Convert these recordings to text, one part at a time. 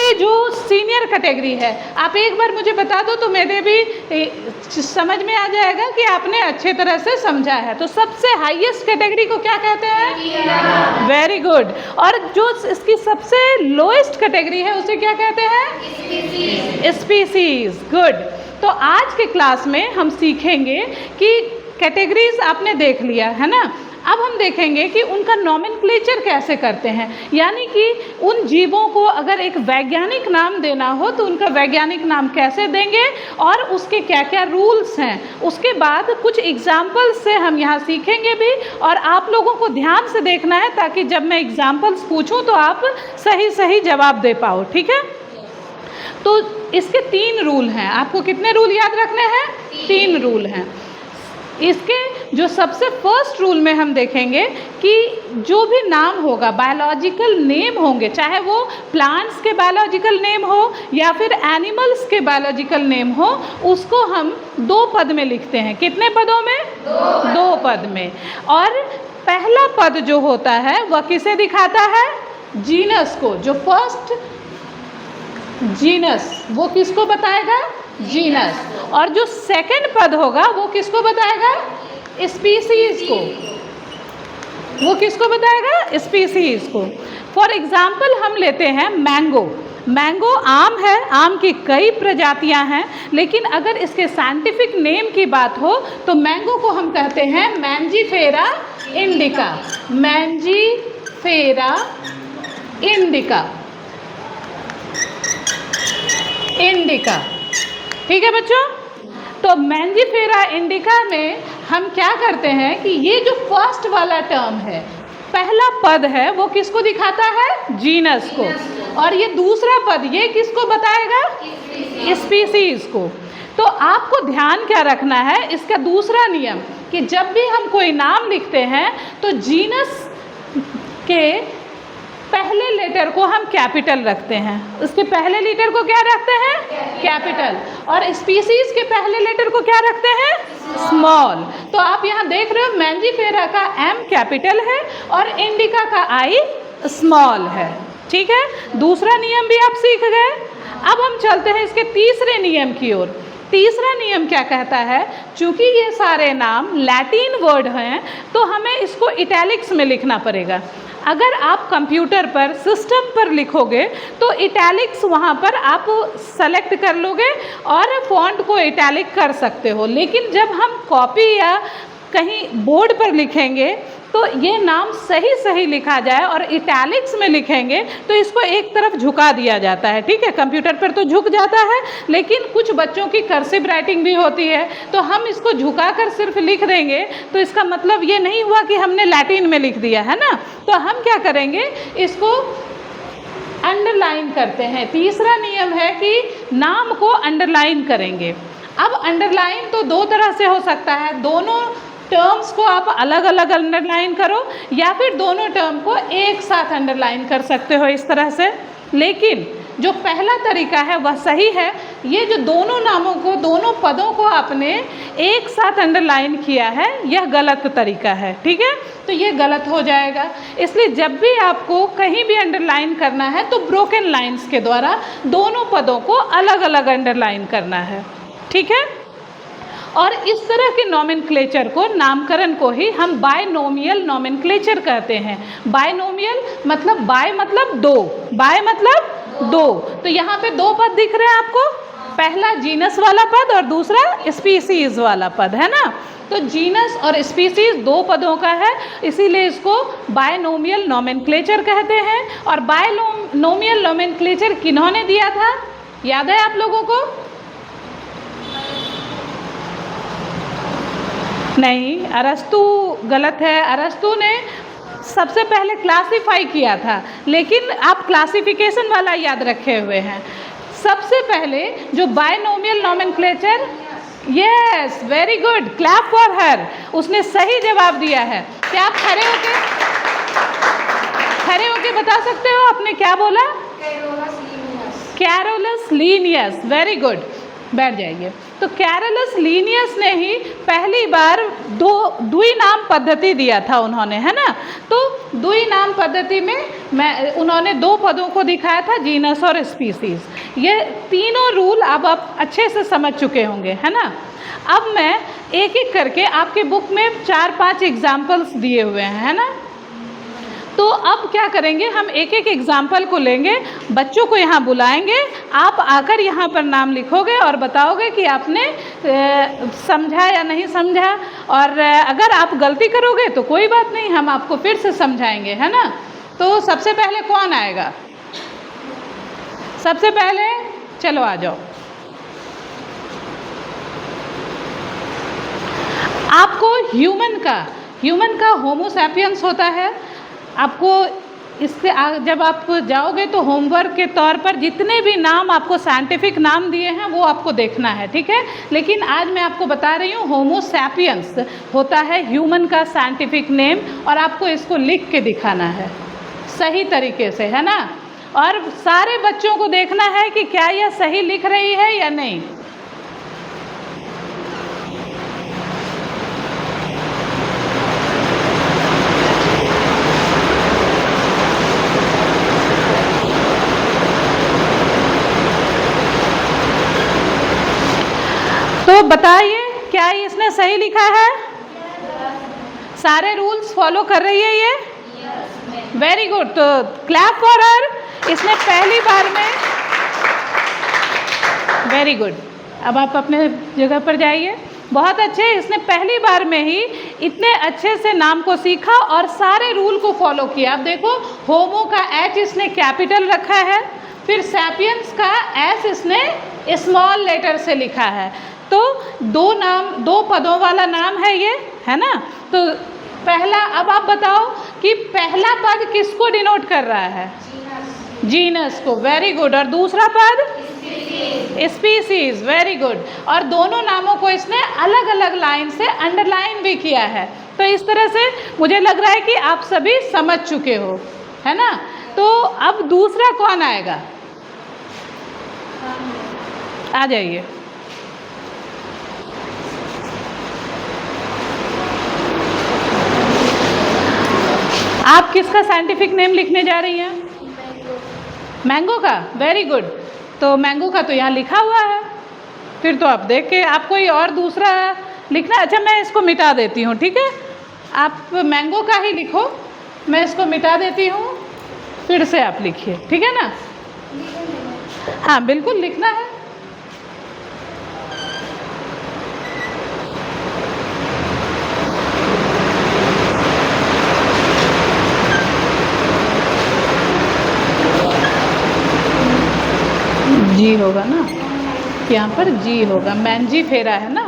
ये जो senior category है, आप एक बार मुझे बता दो तो मेरे भी समझ में आ जाएगा कि आपने अच्छे तरह से समझा है। तो सबसे हाईएस्ट कैटेगरी को क्या कहते हैं? Very good. और जो इसकी सबसे लोएस्ट कैटेगरी है उसे क्या कहते हैं? स्पीसीज। गुड। तो आज के क्लास में हम सीखेंगे कि कैटेगरीज आपने देख लिया है ना, अब हम देखेंगे कि उनका नॉमेनक्लेचर कैसे करते हैं, यानी कि उन जीवों को अगर एक वैज्ञानिक नाम देना हो तो उनका वैज्ञानिक नाम कैसे देंगे और उसके क्या क्या रूल्स हैं। उसके बाद कुछ एग्जाम्पल्स से हम यहाँ सीखेंगे भी, और आप लोगों को ध्यान से देखना है ताकि जब मैं एग्जाम्पल्स पूछूं तो आप सही सही जवाब दे पाओ, ठीक है। तो इसके 3 रूल हैं। आपको कितने रूल याद रखने हैं? 3 रूल हैं। इसके जो सबसे फर्स्ट रूल में हम देखेंगे कि जो भी नाम होगा, बायोलॉजिकल नेम होंगे, चाहे वो प्लांट्स के बायोलॉजिकल नेम हो या फिर एनिमल्स के बायोलॉजिकल नेम हो, उसको हम 2 पद में लिखते हैं। कितने पदों में? 2 पद में। और पहला पद जो होता है वह किसे दिखाता है? जीनस को। जो फर्स्ट जीनस वो किसको बताएगा? जीनस। और जो सेकंड पद होगा वो किसको बताएगा? स्पीसीज को। वो किसको बताएगा? स्पीसीज को। फॉर एग्जाम्पल हम लेते हैं मैंगो। मैंगो आम है, आम की कई प्रजातियां हैं, लेकिन अगर इसके साइंटिफिक नेम की बात हो तो मैंगो को हम कहते हैं Mangifera indica. Mangifera indica. Indica, ठीक है बच्चों। तो मैंजीफेरा इंडिका में हम क्या करते हैं कि ये जो फर्स्ट वाला टर्म है, पहला पद है, वो किसको दिखाता है? जीनस को। और ये दूसरा पद ये किसको बताएगा? स्पीसीज को। तो आपको ध्यान क्या रखना है, इसका दूसरा नियम कि जब भी हम कोई नाम लिखते हैं तो जीनस के पहले लेटर को हम कैपिटल रखते हैं। उसके पहले लेटर को क्या रखते हैं? कैपिटल। और स्पीसीज के पहले लेटर को क्या रखते हैं? स्मॉल। तो आप यहाँ देख रहे हो मैंजीफेरा का M कैपिटल है और इंडिका का I स्मॉल है, ठीक है। दूसरा नियम भी आप सीख गए। अब हम चलते हैं इसके तीसरे नियम की ओर। तीसरा नियम क्या कहता है? चूंकि ये सारे नाम लैटिन वर्ड हैं तो हमें इसको इटैलिक्स में लिखना पड़ेगा। अगर आप कंप्यूटर पर, सिस्टम पर लिखोगे तो इटैलिक्स वहाँ पर आप सेलेक्ट कर लोगे और फॉन्ट को इटैलिक कर सकते हो, लेकिन जब हम कॉपी या कहीं बोर्ड पर लिखेंगे तो ये नाम सही सही लिखा जाए और इटैलिक्स में लिखेंगे तो इसको एक तरफ झुका दिया जाता है, ठीक है। कंप्यूटर पर तो झुक जाता है, लेकिन कुछ बच्चों की कर्सिव राइटिंग भी होती है, तो हम इसको झुकाकर सिर्फ लिख देंगे तो इसका मतलब ये नहीं हुआ कि हमने लैटिन में लिख दिया है ना। तो हम क्या करेंगे, इसको अंडरलाइन करते हैं। तीसरा नियम है कि नाम को अंडरलाइन करेंगे। अब अंडरलाइन तो 2 तरह से हो सकता है, दोनों टर्म्स को आप अलग अलग अंडरलाइन करो या फिर दोनों टर्म को एक साथ अंडरलाइन कर सकते हो इस तरह से। लेकिन जो पहला तरीका है वह सही है। ये जो दोनों नामों को, दोनों पदों को आपने एक साथ अंडरलाइन किया है, यह गलत तरीका है, ठीक है। तो ये गलत हो जाएगा। इसलिए जब भी आपको कहीं भी अंडरलाइन करना है तो ब्रोकन लाइंस के द्वारा दोनों पदों को अलग अलग अंडरलाइन करना है, ठीक है। और इस तरह के नॉमेनक्लेचर को, नामकरण को ही हम बायनोमियल नॉमेनक्लेचर कहते हैं। बायनोमियल मतलब बाय मतलब 2, बाय मतलब 2। तो यहाँ पे 2 पद दिख रहे हैं आपको, पहला जीनस वाला पद और दूसरा स्पीसीज वाला पद, है ना। तो जीनस और स्पीसीज 2 पदों का है, इसीलिए इसको बायनोमियल नॉमेनक्लेचर कहते हैं। और बायनोमियल नॉमेनक्लेचर किन्होंने दिया था, याद है आप लोगों को? नहीं, अरस्तु गलत है। अरस्तु ने सबसे पहले क्लासिफाई किया था, लेकिन आप क्लासिफिकेशन वाला याद रखे हुए हैं। सबसे पहले जो binomial nomenclature, yes very good, clap for her, उसने सही जवाब दिया है। क्या आप खड़े होके बता सकते हो आपने क्या बोला? Carolus Linnaeus. वेरी गुड, बैठ जाइए। तो कैरोलस लीनियस ने ही पहली बार द्वि नाम पद्धति दिया था उन्होंने, है ना। तो द्वि नाम पद्धति में उन्होंने 2 पदों को दिखाया था, जीनस और स्पीसीज। ये तीनों रूल अब आप अच्छे से समझ चुके होंगे, है ना। अब मैं एक एक करके आपके बुक में 4-5 एग्जाम्पल्स दिए हुए हैं, है ना। तो अब क्या करेंगे, हम एक एक एग्जाम्पल को लेंगे, बच्चों को यहाँ बुलाएंगे, आप आकर यहाँ पर नाम लिखोगे और बताओगे कि आपने समझा या नहीं समझा। और अगर आप गलती करोगे तो कोई बात नहीं, हम आपको फिर से समझाएंगे, है ना। तो सबसे पहले कौन आएगा? सबसे पहले चलो आ जाओ। आपको ह्यूमन का होमो सैपियंस होता है। आपको इससे जब आप जाओगे तो होमवर्क के तौर पर जितने भी नाम आपको साइंटिफिक नाम दिए हैं वो आपको देखना है, ठीक है। लेकिन आज मैं आपको बता रही हूँ होमो सैपियंस होता है ह्यूमन का साइंटिफिक नेम, और आपको इसको लिख के दिखाना है सही तरीके से, है ना। और सारे बच्चों को देखना है कि क्या यह सही लिख रही है या नहीं। तो बताइए क्या इसने सही लिखा है? सारे रूल्स फॉलो कर रही है ये? वेरी गुड, तो क्लैप फॉर हर। इसने पहली बार में, वेरी गुड, अब आप अपने जगह पर जाइए। बहुत अच्छे, इसने पहली बार में ही इतने अच्छे से नाम को सीखा और सारे रूल को फॉलो किया। अब देखो, होमो का एच इसने कैपिटल रखा है, फिर सैपियंस का एस इसने स्मॉल लेटर से लिखा है। तो 2 पदों वाला नाम है ये, है ना। तो पहला, अब आप बताओ कि पहला पद किसको डिनोट कर रहा है? जीनस को, वेरी गुड। और दूसरा पद? Species, very good. और दोनों नामों को इसने अलग अलग लाइन से अंडरलाइन भी किया है। तो इस तरह से मुझे लग रहा है कि आप सभी समझ चुके हो, है ना। तो अब दूसरा कौन आएगा? आ जाइए। आप किसका साइंटिफिक नेम लिखने जा रही हैं? मैंगो का, वेरी गुड। तो मैंगो का तो यहाँ लिखा हुआ है, फिर तो आप देख के आप कोई और दूसरा लिखना। अच्छा, मैं इसको मिटा देती हूँ, ठीक है। आप मैंगो का ही लिखो, मैं इसको मिटा देती हूँ, फिर से आप लिखिए, ठीक है ना। हाँ बिल्कुल लिखना है। जी होगा ना, यहाँ पर जी होगा, मैंजी फेरा है ना।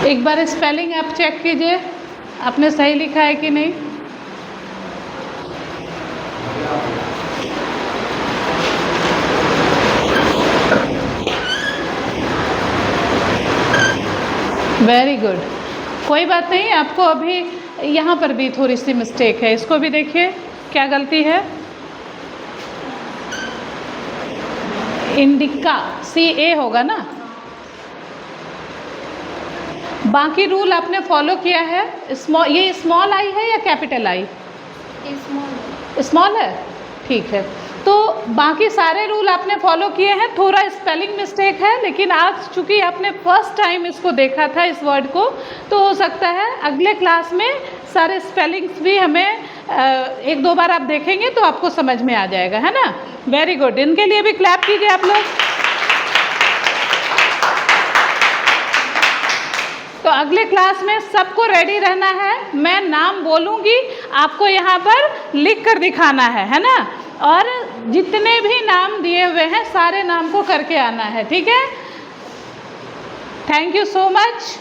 एक बार स्पेलिंग आप चेक कीजिए, आपने सही लिखा है कि नहीं। वेरी गुड, कोई बात नहीं। आपको अभी यहाँ पर भी थोड़ी सी मिस्टेक है, इसको भी देखिए क्या गलती है। इंडिका, CA होगा ना। बाकी रूल आपने फॉलो किया है। ये स्मॉल आई है या कैपिटल आई? स्मॉल है, ठीक है। तो बाकी सारे रूल आपने फॉलो किए हैं। थोड़ा स्पेलिंग मिस्टेक है, लेकिन आज चूँकि आपने फर्स्ट टाइम इसको देखा था, इस वर्ड को, तो हो सकता है अगले क्लास में सारे स्पेलिंग्स भी हमें 1-2 बार आप देखेंगे तो आपको समझ में आ जाएगा, है ना। वेरी गुड, इनके लिए भी क्लैप कीजिए आप लोग। तो अगले क्लास में सबको रेडी रहना है। मैं नाम बोलूँगी, आपको यहाँ पर लिख कर दिखाना है ना। और जितने भी नाम दिए हुए हैं सारे नाम को करके आना है, ठीक है। Thank you so much.